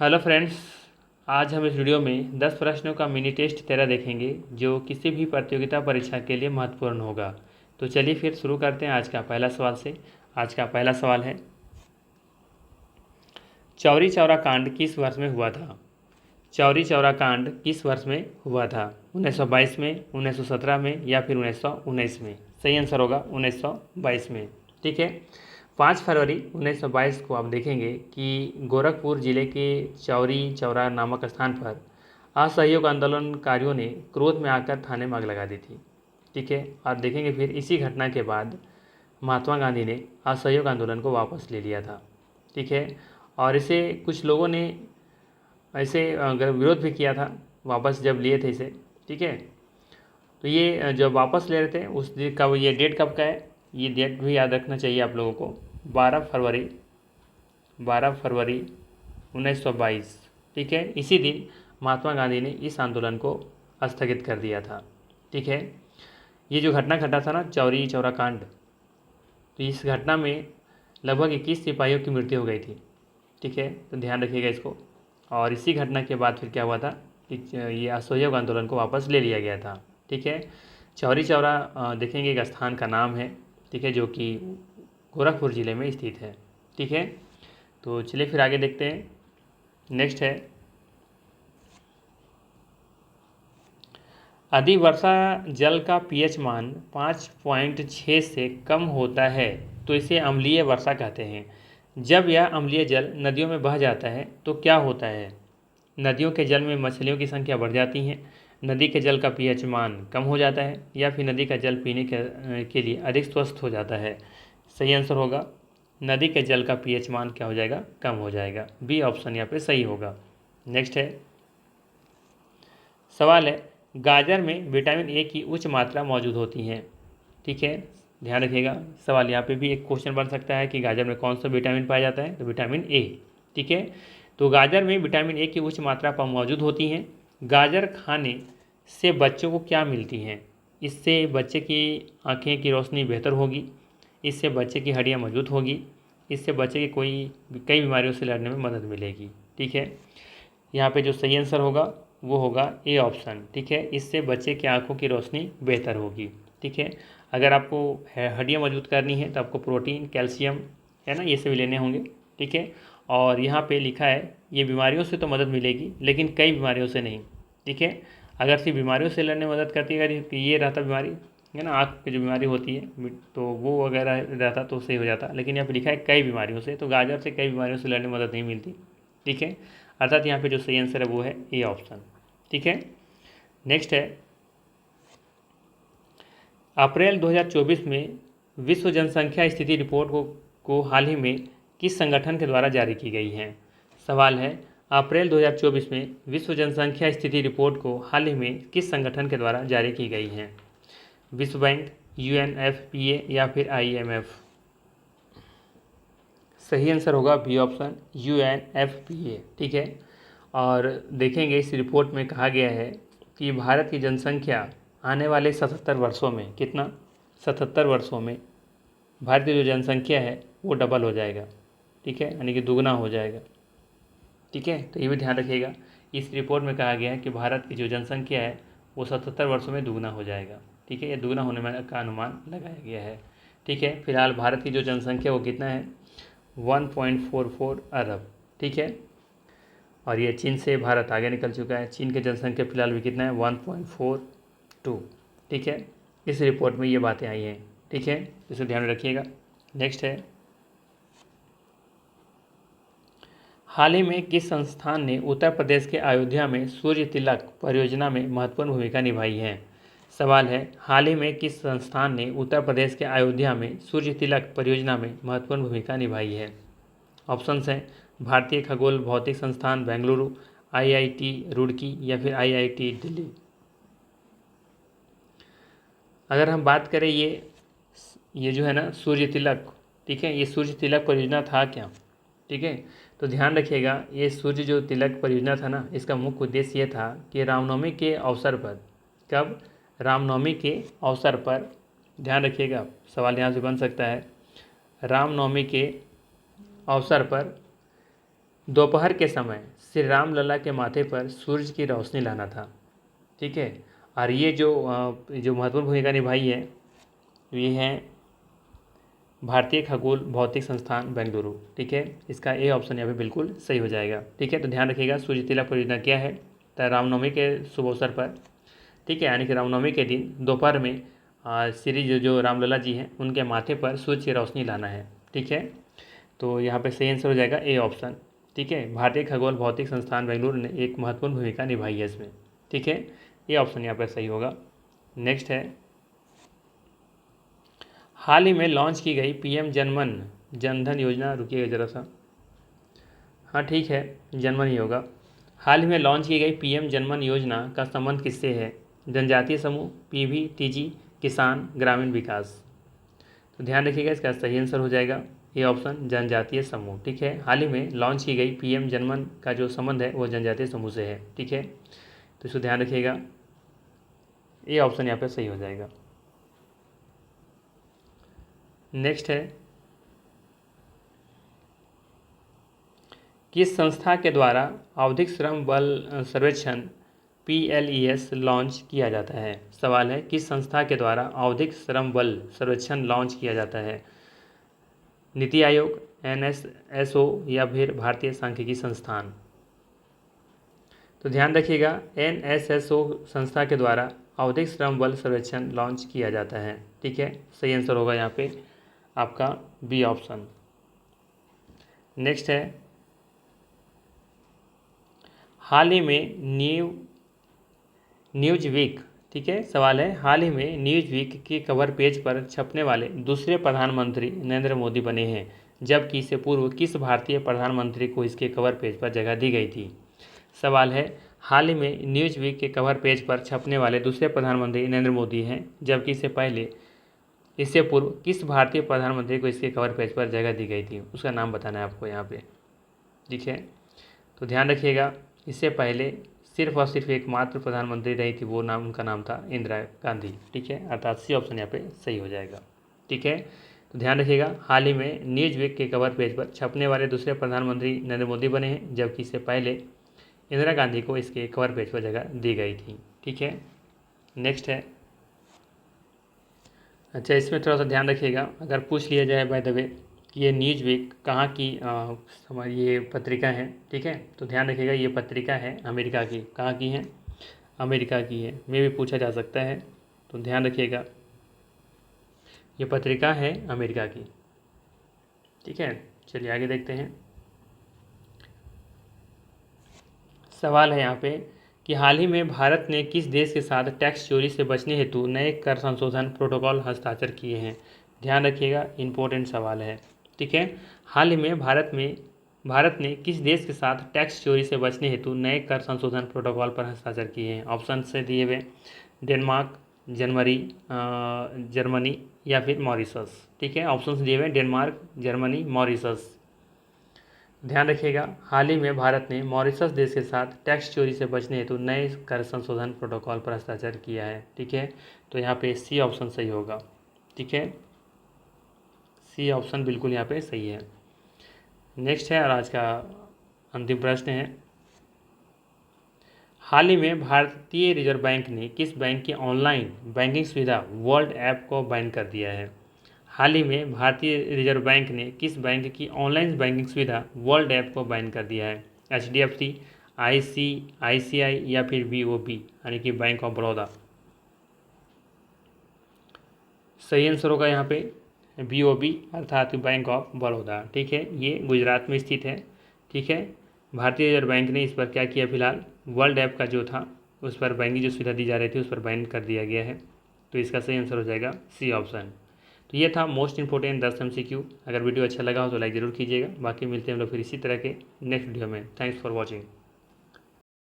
Hello friends, आज हम इस वीडियो में 10 प्रश्नों का मिनी टेस्ट 13 देखेंगे जो किसी भी प्रतियोगिता परीक्षा के लिए महत्वपूर्ण होगा। तो चलिए फिर शुरू करते हैं आज का पहला सवाल से। आज का पहला सवाल है, चौरी चौरा कांड किस वर्ष में हुआ था? चौरी चौरा कांड किस वर्ष में हुआ था? 1922 में, 1917 में या फिर 1919 में? सही आंसर होगा 1922 में। ठीक है, 5 फरवरी 1922 को आप देखेंगे कि गोरखपुर जिले के चौरी चौरा नामक स्थान पर असहयोग आंदोलनकारियों ने क्रोध में आकर थाने में आग लगा दी थी। ठीक है, और देखेंगे फिर इसी घटना के बाद महात्मा गांधी ने असहयोग आंदोलन को वापस ले लिया था। ठीक है, और इसे कुछ लोगों ने ऐसे विरोध भी किया था वापस जब लिए थे इसे। ठीक है, तो ये जब वापस ले रहे थे उस दिन का ये डेट कब का है, ये डेट भी याद रखना चाहिए आप लोगों को। 12 फरवरी 1922। ठीक है, इसी दिन महात्मा गांधी ने इस आंदोलन को स्थगित कर दिया था। ठीक है, ये जो घटना घटा था ना, चौरी चौरा कांड, तो इस घटना में लगभग 21 सिपाहियों की मृत्यु हो गई थी। ठीक है, तो ध्यान रखिएगा इसको। और इसी घटना के बाद फिर क्या हुआ था कि ये असहयोग आंदोलन को वापस ले लिया गया था। ठीक है, चौरी चौरा देखेंगे एक स्थान का नाम है। ठीक है, जो कि गोरखपुर ज़िले में स्थित है। ठीक है, तो चलिए फिर आगे देखते हैं। नेक्स्ट है, यदि वर्षा जल का पीएच मान 5.6 से कम होता है तो इसे अम्लीय वर्षा कहते हैं। जब यह अम्लीय जल नदियों में बह जाता है तो क्या होता है? नदियों के जल में मछलियों की संख्या बढ़ जाती है, नदी के जल का पीएच मान कम हो जाता है, या फिर नदी का जल पीने के लिए अधिक स्वस्थ हो जाता है। सही आंसर होगा नदी के जल का पीएच मान क्या हो जाएगा? कम हो जाएगा। बी ऑप्शन यहाँ पे सही होगा। नेक्स्ट है, सवाल है, गाजर में विटामिन ए की उच्च मात्रा मौजूद होती है। ठीक है, ध्यान रखिएगा, सवाल यहाँ पे भी एक क्वेश्चन बन सकता है कि गाजर में कौन सा विटामिन पाया जाता है, तो विटामिन ए। ठीक है, तो गाजर में विटामिन ए की उच्च मात्रा पर मौजूद होती हैं। गाजर खाने से बच्चों को क्या मिलती हैं? इससे बच्चे की आँखें की रोशनी बेहतर होगी, इससे बच्चे की हड्डियाँ मजबूत होगी, इससे बच्चे की कई बीमारियों से लड़ने में मदद मिलेगी। ठीक है, यहाँ पे जो सही आंसर होगा वो होगा ए ऑप्शन। ठीक है, इससे बच्चे की आंखों की रोशनी बेहतर होगी। ठीक है, अगर आपको हड्डियाँ मजबूत करनी है तो आपको प्रोटीन, कैल्शियम, है ना, ये सभी लेने होंगे। ठीक है, और यहाँ पे लिखा है ये बीमारियों से तो मदद मिलेगी लेकिन कई बीमारियों से नहीं। ठीक है, अगर सिर्फ बीमारियों से लड़ने में मदद करती है, अगर ये रहता बीमारी, है ना, आँख की जो बीमारी होती है तो वो अगर रहता तो सही हो जाता, लेकिन यहाँ पे लिखा है कई बीमारियों से, तो गाजर से कई बीमारियों से लड़ने में मदद नहीं मिलती। ठीक है, अर्थात यहाँ पे जो सही आंसर है वो है ए ऑप्शन। ठीक है, नेक्स्ट है, अप्रैल 2024 में विश्व जनसंख्या स्थिति रिपोर्ट को हाल ही में किस संगठन के द्वारा जारी की गई है? सवाल है, अप्रैल 2024 में विश्व जनसंख्या स्थिति रिपोर्ट को हाल ही में किस संगठन के द्वारा जारी की गई है? विश्व बैंक, UNFPA या फिर IMF? सही आंसर होगा बी ऑप्शन, UNFPA। ठीक है, और देखेंगे इस रिपोर्ट में कहा गया है कि भारत की जनसंख्या आने वाले 77 वर्षों में कितना, 77 वर्षों में भारत की जो जनसंख्या है वो डबल हो जाएगा। ठीक है, यानी कि दुगना हो जाएगा। ठीक है, तो ये भी ध्यान रखिएगा, इस रिपोर्ट में कहा गया है कि भारत की जो जनसंख्या है वो 77 वर्षों में दुगना हो जाएगा। ठीक है, ये दुगना होने में का अनुमान लगाया गया है। ठीक है, फिलहाल भारत की जो जनसंख्या वो कितना है, 1.44 अरब। ठीक है, और ये चीन से भारत आगे निकल चुका है। चीन की जनसंख्या फिलहाल भी कितना है, 1.42। ठीक है, इस रिपोर्ट में ये बातें आई हैं। ठीक है, इसे ध्यान में रखिएगा। नेक्स्ट है, हाल ही में किस संस्थान ने उत्तर प्रदेश के अयोध्या में सूर्य तिलक परियोजना में महत्वपूर्ण भूमिका निभाई है? सवाल है, हाल ही में किस संस्थान ने उत्तर प्रदेश के अयोध्या में सूर्य तिलक परियोजना में महत्वपूर्ण भूमिका निभाई है? ऑप्शंस हैं, भारतीय खगोल भौतिक संस्थान बेंगलुरु, IIT रुड़की या फिर IIT दिल्ली। अगर हम बात करें ये जो है ना सूर्य तिलक, ठीक है, ये सूर्य तिलक परियोजना था क्या? ठीक है, तो ध्यान रखिएगा, ये सूर्य जो तिलक परियोजना था ना, इसका मुख्य उद्देश्य ये था कि रामनवमी के अवसर पर, कब, रामनवमी के अवसर पर, ध्यान रखिएगा, सवाल यहाँ से बन सकता है, रामनवमी के अवसर पर दोपहर के समय श्री राम लला के माथे पर सूरज की रोशनी लाना था। ठीक है, और ये जो महत्वपूर्ण भूमिका निभाई है ये है भारतीय खगोल भौतिक संस्थान बेंगलुरु। ठीक है, इसका ए ऑप्शन यहाँ पे बिल्कुल सही हो जाएगा। ठीक है, तो ध्यान रखिएगा सूर्य तिलक परियोजना क्या है, तो रामनवमी के शुभ अवसर पर, ठीक है, यानी कि रामनवमी के दिन दोपहर में श्री जो रामलला जी हैं उनके माथे पर सूर्य की रोशनी लाना है। ठीक है, तो यहाँ पे सही आंसर हो जाएगा ए ऑप्शन। ठीक है, भारतीय खगोल भौतिक संस्थान बेंगलुरु ने एक महत्वपूर्ण भूमिका निभाई है इसमें। ठीक है, ये ऑप्शन यहाँ पर सही होगा। नेक्स्ट है, हाल ही में लॉन्च की गई पीएम जनधन योजना, रुकिएगा ज़रा सा, हाँ ठीक है, जनमन ही होगा। हाल ही में लॉन्च की गई पीएम जनमन योजना का संबंध किससे है? जनजातीय समूह, पीवी, टीजी, किसान, ग्रामीण विकास। तो ध्यान रखिएगा, इसका सही आंसर हो जाएगा ये ऑप्शन जनजातीय समूह। ठीक है, हाल ही में लॉन्च की गई पीएम जनमन का जो संबंध है वो जनजातीय समूह से है। ठीक है, तो इसको ध्यान रखिएगा, ये ऑप्शन यहाँ पर सही हो जाएगा। नेक्स्ट है, किस संस्था के द्वारा आवधिक श्रम बल सर्वेक्षण PLES लॉन्च किया जाता है? सवाल है, किस संस्था के द्वारा आवधिक श्रम बल सर्वेक्षण लॉन्च किया जाता है? नीति आयोग, NSSO या फिर भारतीय सांख्यिकी संस्थान? तो ध्यान रखिएगा, NSSO संस्था के द्वारा आवधिक श्रम बल सर्वेक्षण लॉन्च किया जाता है। ठीक है, सही आंसर होगा यहाँ पे आपका बी ऑप्शन। नेक्स्ट है, हाल ही में न्यूज वीक, ठीक है, सवाल है, हाल ही में न्यूज वीक के कवर पेज पर छपने वाले दूसरे प्रधानमंत्री नरेंद्र मोदी बने हैं, जबकि इससे पूर्व किस भारतीय प्रधानमंत्री को इसके कवर पेज पर जगह दी गई थी? सवाल है, हाल ही में न्यूज वीक के कवर पेज पर छपने वाले दूसरे प्रधानमंत्री नरेंद्र मोदी हैं, जबकि इससे पूर्व किस भारतीय प्रधानमंत्री को इसके कवर पेज पर जगह दी गई थी? उसका नाम बताना है आपको यहाँ पे। ठीक है, तो ध्यान रखिएगा, इससे पहले सिर्फ और सिर्फ एकमात्र प्रधानमंत्री रही थी, वो नाम, उनका नाम था इंदिरा गांधी। ठीक है, अर्थात सी ऑप्शन यहाँ पे सही हो जाएगा। ठीक है, तो ध्यान रखिएगा, हाल ही में न्यूज वीक के कवर पेज पर छपने वाले दूसरे प्रधानमंत्री नरेंद्र मोदी बने हैं, जबकि इससे पहले इंदिरा गांधी को इसके कवर पेज पर जगह दी गई थी। ठीक है, नेक्स्ट है, अच्छा इसमें थोड़ा सा ध्यान रखिएगा, अगर पूछ लिया जाए बाय द वे कि ये न्यूज वीक कहाँ की हमारी ये पत्रिका है, ठीक है, तो ध्यान रखिएगा ये पत्रिका है अमेरिका की। कहाँ की है? अमेरिका की है, में भी पूछा जा सकता है, तो ध्यान रखिएगा ये पत्रिका है अमेरिका की। ठीक है, चलिए आगे देखते हैं। सवाल है यहाँ पे कि हाल ही में भारत ने किस देश के साथ टैक्स चोरी से बचने हेतु नए कर संशोधन प्रोटोकॉल हस्ताक्षर किए हैं? ध्यान रखिएगा, इम्पोर्टेंट सवाल है। ठीक है, हाल ही में भारत ने किस देश के साथ टैक्स चोरी से बचने हेतु नए कर संशोधन प्रोटोकॉल पर हस्ताक्षर किए हैं? ऑप्शन से दिए हुए डेनमार्क, जर्मनी या फिर मॉरिशस। ठीक है, ऑप्शन दिए हुए डेनमार्क, जर्मनी, मॉरिशस। ध्यान रखिएगा, हाल ही में भारत ने मॉरिशस देश के साथ टैक्स चोरी से बचने हेतु नए कर संशोधन प्रोटोकॉल पर हस्ताक्षर किया है। ठीक है, तो यहाँ पे सी ऑप्शन सही होगा। ठीक है, सी ऑप्शन बिल्कुल यहाँ पे सही है। नेक्स्ट है, और आज का अंतिम प्रश्न है, हाल ही में भारतीय रिजर्व बैंक ने किस बैंक की ऑनलाइन बैंकिंग सुविधा वर्ल्ड ऐप को बैन कर दिया है? हाल ही में भारतीय रिजर्व बैंक ने किस बैंक की ऑनलाइन बैंकिंग सुविधा वर्ल्ड ऐप को बैन कर दिया है? HDFC, ICICI या फिर BOB यानी कि बैंक ऑफ बड़ौदा। सही आंसर होगा यहाँ पे BOB अर्थात बैंक ऑफ बड़ौदा। ठीक है, ये गुजरात में स्थित है। ठीक है, भारतीय रिजर्व बैंक ने इस पर क्या किया, फिलहाल वर्ल्ड ऐप का जो था उस पर बैंकिंग जो सुविधा दी जा रही थी उस पर बैन कर दिया गया है। तो इसका सही आंसर हो जाएगा सी ऑप्शन। तो ये था मोस्ट इंपॉर्टेंट 10 MCQ। अगर वीडियो अच्छा लगा हो तो लाइक ज़रूर कीजिएगा। बाकी मिलते हैं हम लोग फिर इसी तरह के नेक्स्ट वीडियो में। Thanks for watching.